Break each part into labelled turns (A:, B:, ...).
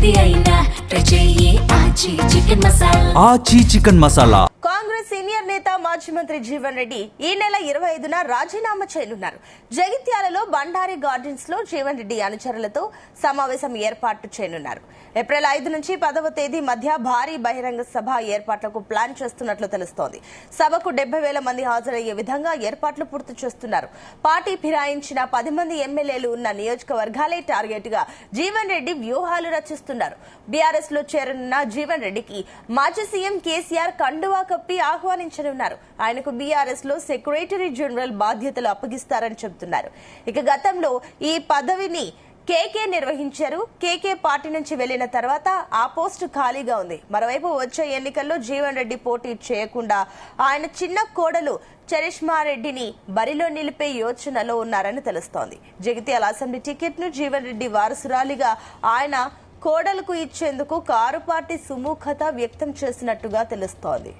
A: ఏది అయినా ట్రై చెయ్యి ఆచి చికెన్ మసాలా.
B: కాంగ్రెస్ సీనియర్ నేత మాజీ మంత్రి జీవన్ రెడ్డి ఈ నెల 25న రాజీనామా చేయనున్నారు. జగిత్యాలలో బండారి గార్డెన్స్ లో జీవన్ రెడ్డి అనుచరులతో సమావేశం ఏర్పాటు చేయనున్నారు. ఏప్రిల్ 5 నుంచి 10వ తేదీ మధ్య భారీ బహిరంగ సభ ఏర్పాట్లకు ప్లాన్ చేస్తున్నట్లు తెలుస్తోంది. సభకు 70,000 మంది హాజరయ్యే విధంగా ఏర్పాట్లు పూర్తి చేస్తున్నారు. పార్టీ ఫిరాయించిన 10 మంది ఎమ్మెల్యేలు ఉన్న నియోజకవర్గాలే టార్గెట్ గా జీవన్ రెడ్డి వ్యూహాలు రచిస్తున్నారు. బీఆర్ఎస్ లో చేరనున్న జీవన్ రెడ్డికి మాజీ సీఎం కేసీఆర్ కండువా కప్పి ఆహ్వానించనున్నారు. ఆయనకు బీఆర్ఎస్ లో సెక్రటరీ జనరల్ బాధ్యతలు అప్పగిస్తారని చెబుతున్నారు. ఇక గతంలో ఈ పదవిని కేకే నిర్వహించారు. కేకే పార్టీ నుంచి వెళ్లిన తర్వాత ఆ పోస్టు ఖాళీగా ఉంది. మరోవైపు వచ్చే ఎన్నికల్లో జీవన్ రెడ్డి పోటీ చేయకుండా ఆయన చిన్న కోడలు చరిష్మారెడ్డిని బరిలో నిలిపే యోచనలో ఉన్నారని తెలుస్తోంది. జగిత్యాల అసెంబ్లీ టికెట్ ను జీవన్ రెడ్డి వారసురాలిగా ఆయన కోడలకు ఇచ్చేందుకు కారు పార్టీ సుముఖత వ్యక్తం చేసినట్టుగా తెలుస్తోంది.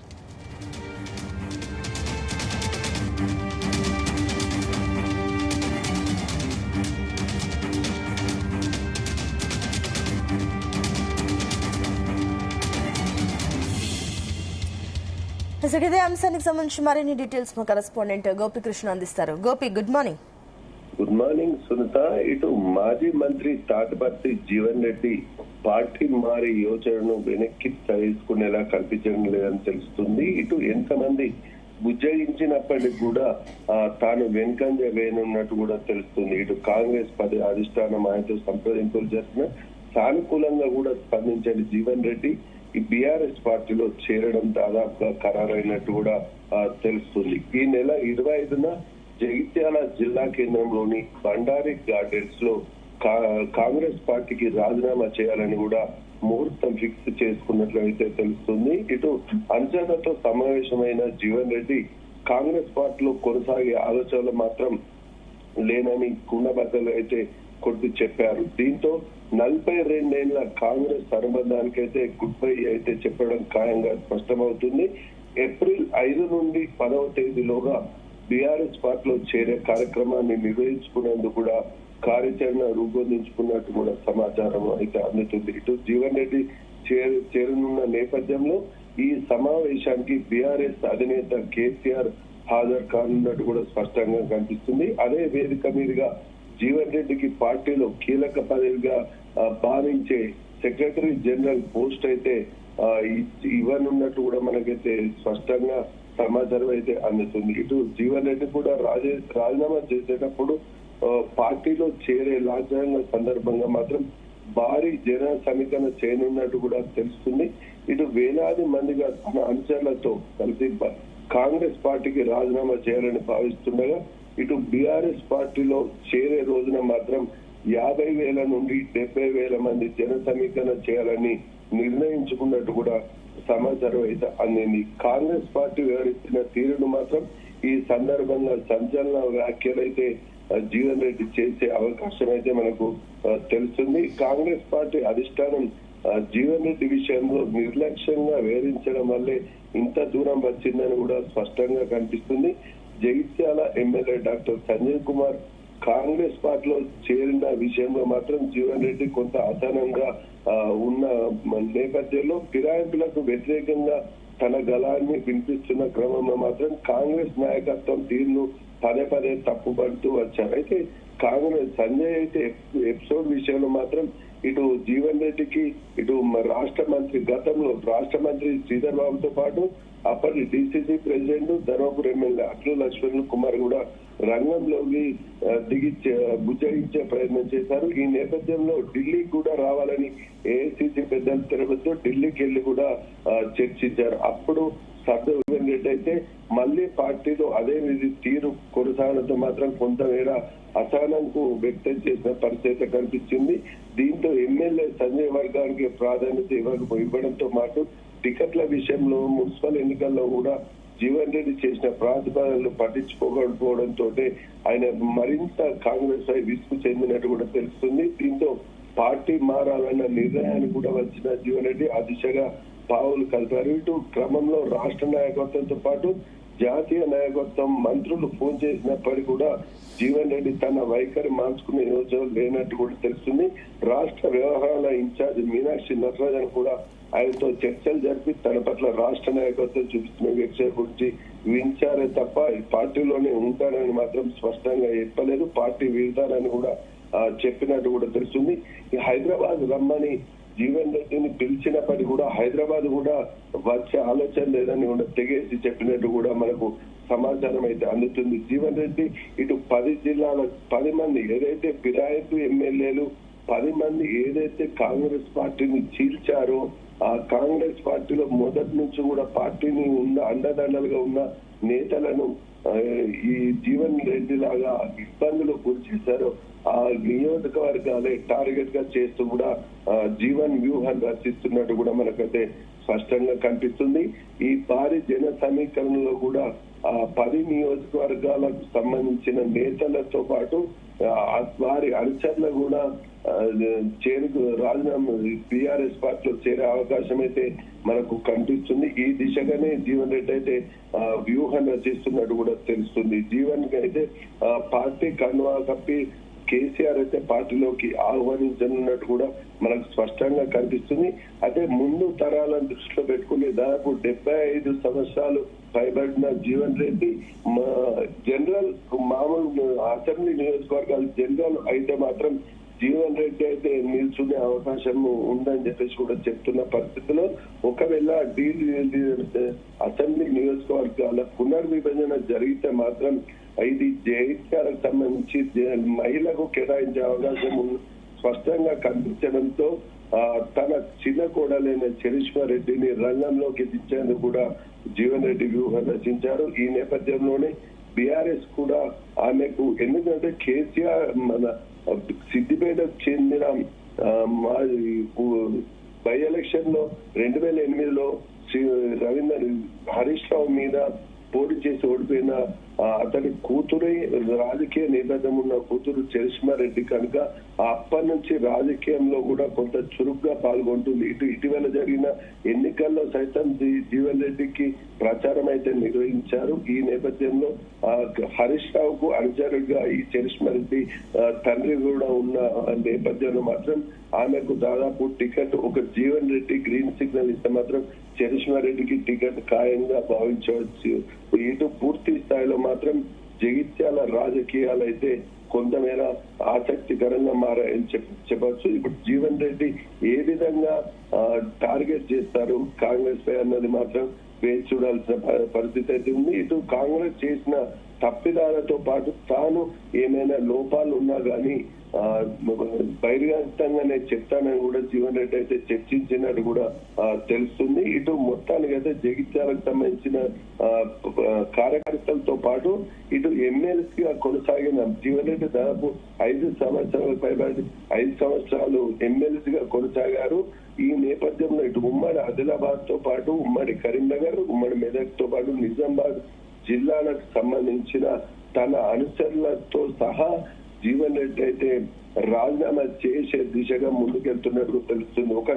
B: ఇదే అంశానికి సంబంధించి మరిన్ని డీటెయిల్స్ మా కరెస్పాండెంట్ గోపికృష్ణ అందిస్తారు. Gopi, good morning.
C: Good morning Sunitha. ఇటు మాజీ మంత్రి తాటిపర్తి జీవన్ రెడ్డి పార్టీ మారి యోచనను వెనక్కి తీసుకునేలా కల్పించడం లేదని తెలుస్తుంది. ఇటు ఎంతమంది బుజ్జగించినప్పటికీ కూడా తాను వెనుకంజ వేయనున్నట్టు కూడా తెలుస్తుంది. ఇటు కాంగ్రెస్ అధిష్టానం ఆయనతో సంప్రదింపులు జరిపిన సానుకూలంగా కూడా స్పందించిన జీవన్ రెడ్డి ఈ బీఆర్ఎస్ పార్టీలో చేరడం దాదాపుగా ఖరారైనట్టు కూడా తెలుస్తుంది. ఈ నెల 25న జగిత్యాల జిల్లా కేంద్రంలోని బండారి గార్డెన్స్ లో కాంగ్రెస్ పార్టీకి రాజీనామా చేయాలని కూడా ముహూర్తం ఫిక్స్ చేసుకున్నట్లు అయితే తెలుస్తుంది. ఇటు అంచనాతో సమావేశమైన జీవన్ రెడ్డి కాంగ్రెస్ పార్టీలో కొనసాగే ఆలోచనలు మాత్రం లేనని కుండబద్దలు అయితే కొట్టి చెప్పారు. దీంతో 42 ఏళ్ల కాంగ్రెస్ అనుబంధానికైతే గుడ్ బై అయితే చెప్పడం ఖాయంగా స్పష్టమవుతుంది. ఏప్రిల్ 5 నుండి 10వ తేదీలోగా బీఆర్ఎస్ పార్టీలో చేరే కార్యక్రమాన్ని నిర్వహించుకునేందుకు కూడా కార్యాచరణ రూపొందించుకున్నట్టు కూడా సమాచారం అయితే అందుతుంది. ఇటు జీవన్ రెడ్డి చేరనున్న నేపథ్యంలో ఈ సమావేశానికి బీఆర్ఎస్ అధినేత కేసీఆర్ హాజరు కానున్నట్టు కూడా స్పష్టంగా కనిపిస్తుంది. అదే వేదిక మీదుగా జీవన్ రెడ్డికి పార్టీలో కీలక పదవిగా భావించే సెక్రటరీ జనరల్ పోస్ట్ అయితే ఇవ్వనున్నట్టు కూడా మనకైతే స్పష్టంగా సమాచారం అయితే అందుతుంది. ఇటు జీవన్ రెడ్డి కూడా రాజీనామా చేసేటప్పుడు పార్టీలో చేరే లాంఛనంగా సందర్భంగా మాత్రం భారీ జన సమీకరణ చేయనున్నట్టు కూడా తెలుస్తుంది. ఇటు వేలాది మందిగా తన అనుచరులతో కలిసి కాంగ్రెస్ పార్టీకి రాజీనామా చేయాలని భావిస్తుండగా ఇటు బీఆర్ఎస్ పార్టీలో చేరే రోజున మాత్రం 50,000 నుండి 70,000 మంది జన సమీకరణ చేయాలని నిర్ణయించుకున్నట్టు కూడా సమాచారం అయితే అందింది. కాంగ్రెస్ పార్టీ వ్యవహరిస్తున్న తీరును మాత్రం ఈ సందర్భంగా సంచలన వ్యాఖ్యలైతే జీవన్ రెడ్డి చేసే అవకాశం అయితే మనకు తెలుస్తుంది. కాంగ్రెస్ పార్టీ అధిష్టానం జీవన్ రెడ్డి విషయంలో నిర్లక్ష్యంగా వ్యవహరించడం వల్లే ఇంత దూరం వచ్చిందని కూడా స్పష్టంగా కనిపిస్తుంది. జగిత్యాల ఎమ్మెల్యే డాక్టర్ సంజయ్ కుమార్ కాంగ్రెస్ పార్టీలో చేరిన విషయంలో మాత్రం జీవన్ రెడ్డి కొంత అసహనంగా ఉన్న నేపథ్యంలో ఫిరాయింపులకు వ్యతిరేకంగా తన గళాన్ని వినిపిస్తున్న క్రమంలో మాత్రం కాంగ్రెస్ నాయకత్వం తీరును పదే తప్పుపడుతూ వచ్చారు. అయితే కాంగ్రెస్ సంజయ్ అయితే ఎపిసోడ్ విషయంలో మాత్రం ఇటు జీవన్ రెడ్డికి ఇటు రాష్ట్ర మంత్రి గతంలో రాష్ట్ర మంత్రి శ్రీధర్ బాబుతో పాటు అప్పటి డిసిసి ప్రెసిడెంట్ ధర్మపురి ఎమ్మెల్యే అట్లు లక్ష్మణ్ కుమార్ కూడా రంగంలోకి దిగి బుజ్జగించే ప్రయత్నం చేశారు. ఈ నేపథ్యంలో ఢిల్లీకి కూడా రావాలని ఏఐసిసి పెద్దలు తెరవతో ఢిల్లీకి వెళ్లి కూడా చర్చించారు. అప్పుడు జీవన్ రెడ్డి అయితే మళ్లీ పార్టీలో అదే తీరు కొనసాగడంతో మాత్రం కొంతమేర అసహనంకు వ్యక్తం చేసిన పరిస్థితి కనిపించింది. దీంతో ఎమ్మెల్యే సంజయ్ వర్గానికి ప్రాధాన్యత ఇవ్వడంతో పాటు టికెట్ల విషయంలో మున్సిపల్ ఎన్నికల్లో కూడా జీవన్ రెడ్డి చేసిన ప్రతిపాదనలు పట్టించుకోకపోవడంతో ఆయన మరింత కాంగ్రెస్ పై విసుగు చెందినట్టు కూడా తెలుస్తుంది. దీంతో పార్టీ మారాలన్న నిర్ణయానికి కూడా వచ్చిన జీవన్ రెడ్డి ఆ దిశగా పావులు కలిపారు. ఇటు క్రమంలో రాష్ట్ర నాయకత్వంతో పాటు జాతీయ నాయకత్వం మంత్రులు ఫోన్ చేసినప్పటికీ కూడా జీవన్ రెడ్డి తన వైఖరి మార్చుకునే యోచన లేనట్టు కూడా తెలుస్తుంది. రాష్ట్ర వ్యవహారాల ఇన్ఛార్జ్ మీనాక్షి నటరాజన్ కూడా ఆయనతో చర్చలు జరిపి తన పట్ల రాష్ట్ర నాయకత్వం చూపిస్తున్న విషయం గురించి వించారే తప్ప పార్టీలోనే ఉంటారని మాత్రం స్పష్టంగా చెప్పలేదు. పార్టీ వీడతారని కూడా చెప్పినట్టు కూడా తెలుస్తుంది. ఈ హైదరాబాద్ రమ్మని జీవన్ రెడ్డిని పిలిచినప్పటికీ కూడా హైదరాబాద్ కూడా వచ్చే ఆలోచన లేదని కూడా తెగేసి చెప్పినట్టు కూడా మనకు సమాచారం అయితే అందుతుంది. జీవన్ రెడ్డి ఇటు 10 జిల్లాల 10 మంది ఏదైతే ఫిరాయింపు ఎమ్మెల్యేలు 10 మంది ఏదైతే కాంగ్రెస్ పార్టీని చీల్చారో ఆ కాంగ్రెస్ పార్టీలో మొదటి నుంచి కూడా పార్టీని ఉన్న అండదండలుగా ఉన్న నేతలను ఈ జీవన్ రెడ్డి లాగా ఇబ్బందులు గురి చేశారో ఆ నియోజకవర్గాలే టార్గెట్ గా చేస్తూ కూడా జీవన్ వ్యూహాన్ని రచిస్తున్నట్టు కూడా మనకైతే స్పష్టంగా కనిపిస్తుంది. ఈ భారీ జన సమీకరణలో కూడా 10 నియోజకవర్గాలకు సంబంధించిన నేతలతో పాటు వారి అనుచరులు కూడా రాజీనామా టీఆర్ఎస్ పార్టీలో చేరే అవకాశం అయితే మనకు కనిపిస్తుంది. ఈ దిశగానే జీవన్ రెడ్డి అయితే వ్యూహం రచిస్తున్నట్టు కూడా తెలుస్తుంది. జీవన్ కి అయితే పార్టీ కండువా కప్పి కేసీఆర్ అయితే పార్టీలోకి ఆహ్వానించనున్నట్టు కూడా మనకు స్పష్టంగా కనిపిస్తుంది. అదే ముందు తరాలను దృష్టిలో పెట్టుకుని దాదాపు 75 సంవత్సరాలు పైబడిన జీవన్ రెడ్డి జనరల్ మామూలు అసెంబ్లీ నియోజకవర్గాలు జనరల్ అయితే మాత్రం జీవన్ రెడ్డి అయితే నిల్చునే అవకాశం ఉందని చెప్పేసి కూడా చెప్తున్న పరిస్థితిలో ఒకవేళ అసెంబ్లీ నియోజకవర్గాల పునర్విభజన జరిగితే మాత్రం ఇది జైత్యాలకు సంబంధించి మహిళకు కేటాయించే అవకాశం స్పష్టంగా కనిపించడంతో తన చిన్న కోడలైన చరిష్మా రెడ్డిని రంగంలోకి దించేందుకు కూడా జీవన్ రెడ్డి వ్యూహం రచించారు. ఈ నేపథ్యంలోనే బీఆర్ఎస్ కూడా ఆమెకు ఎందుకంటే కేసీఆర్ మన సిద్దిపేటకు చెందిన బై ఎలక్షన్ లో 2008లో రవీందర్ హరీష్ రావు మీద పోటీ చేసి ఓడిపోయిన అతని కూతురే రాజకీయ నేపథ్యం ఉన్న కూతురు చరిష్మా రెడ్డి కనుక అప్పటి నుంచి రాజకీయంలో కూడా కొంత చురుగ్గా పాల్గొంటుంది. ఇటీవల జరిగిన ఎన్నికల్లో సైతం జీవన్ రెడ్డికి ప్రచారం అయితే నిర్వహించారు. ఈ నేపథ్యంలో హరీష్ రావుకు అనుచరుడిగా ఈ చరిష్మా రెడ్డి తండ్రి కూడా ఉన్న నేపథ్యంలో మాత్రం ఆమెకు దాదాపు టికెట్ ఒక జీవన్ రెడ్డి గ్రీన్ సిగ్నల్ ఇస్తే మాత్రం చరిష్మా రెడ్డికి టికెట్ ఖాయంగా భావించవచ్చు. ఇటు పూర్తి స్థాయిలో మాత్రం జగిత్యాల రాజకీయాలు అయితే కొంతమేర ఆసక్తికరంగా మారాయని చెప్పచ్చు. ఇప్పుడు జీవన్ రెడ్డి ఏ విధంగా టార్గెట్ చేస్తారు కాంగ్రెస్ పై అన్నది మాత్రం వేచి చూడాల్సిన పరిస్థితి అయితే ఉంది. ఇటు కాంగ్రెస్ చేసిన తప్పిదాలతో పాటు తాను ఏమైనా లోపాలు ఉన్నా గానీ బహిర్గతంగానే చెప్తానని కూడా జీవన్ రెడ్డి అయితే చర్చించినట్టు కూడా తెలుస్తుంది. ఇటు మొత్తానికి అయితే జగిత్యాలకు సంబంధించిన కార్యకర్తలతో పాటు ఇటు ఎమ్మెల్సీగా కొనసాగిన జీవన్ రెడ్డి దాదాపు 5 సంవత్సరాల పైబడి 5 సంవత్సరాలు ఎమ్మెల్సీగా కొనసాగారు. ఈ నేపథ్యంలో ఇటు ఉమ్మడి ఆదిలాబాద్ తో పాటు ఉమ్మడి కరీంనగర్ ఉమ్మడి మెదక్ తో పాటు నిజామాబాద్ జిల్లాలకు సంబంధించిన తన అనుచరులతో సహా జీవన్ రెడ్డి అయితే రాజీనామా చేసే దిశగా ముందుకెళ్తున్నట్టు తెలుస్తుంది. ఒక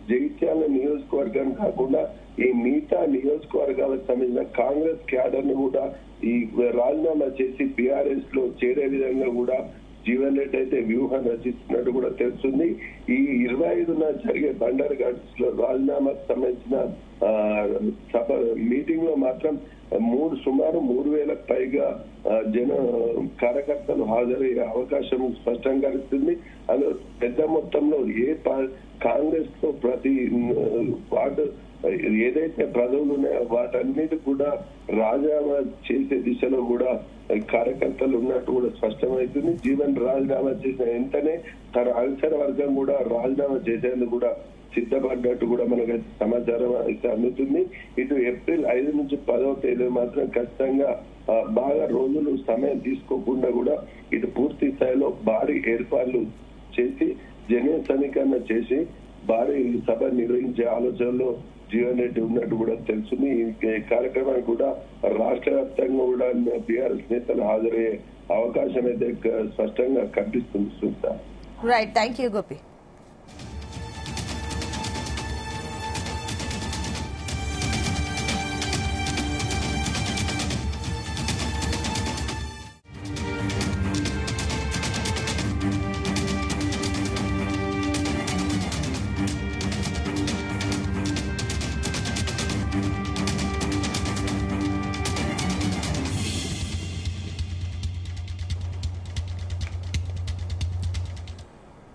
C: జగిత్యాల నియోజకవర్గం కాకుండా ఈ మిగతా నియోజకవర్గాలకు సంబంధించిన కాంగ్రెస్ క్యాడర్ ను కూడా ఈ రాజీనామా చేసి బీఆర్ఎస్ లో చేరే విధంగా కూడా జీవన్ రెడ్డి అయితే వ్యూహం రచిస్తున్నట్టు కూడా తెలుస్తుంది. ఈ 25న జరిగే బండారు ఘాట్స్ లో రాజీనామాకు సంబంధించిన సభ మీటింగ్ లో మాత్రం సుమారు 3,000కు పైగా కార్యకర్తలు హాజరయ్యే అవకాశం స్పష్టంగా కనిపిస్తుంది. అందులో పెద్ద మొత్తంలో కాంగ్రెస్ లో ప్రతి వార్డు ఏదైతే పదవులు ఉన్నాయో వాటన్నిటి కూడా రాజీనామా చేసే దిశలో కూడా కార్యకర్తలు ఉన్నట్టు కూడా స్పష్టమవుతుంది. జీవన్ రాజీనామా చేసిన వెంటనే తన అనుచర వర్గం కూడా రాజీనామా చేసేందుకు కూడా సిద్ధపడ్డట్టు కూడా మనకైతే సమాచారం అయితే అందుతుంది. ఇటు ఏప్రిల్ 5 నుంచి 10వ తేదీ మాత్రం ఖచ్చితంగా బాగా రోజులు సమయం తీసుకోకుండా కూడా ఇటు పూర్తి స్థాయిలో భారీ ఏర్పాట్లు చేసి జన సమీకరణ చేసి భారీ సభ నిర్వహించే ఆలోచనలో జీవన్ రెడ్డి ఉన్నట్టు కూడా తెలుస్తుంది. ఈ కార్యక్రమానికి కూడా రాష్ట్ర వ్యాప్తంగా కూడా బీఆర్ఎస్ నేతలు హాజరయ్యే అవకాశం అయితే స్పష్టంగా కనిపిస్తుంది.
B: Right, thank you Gopi.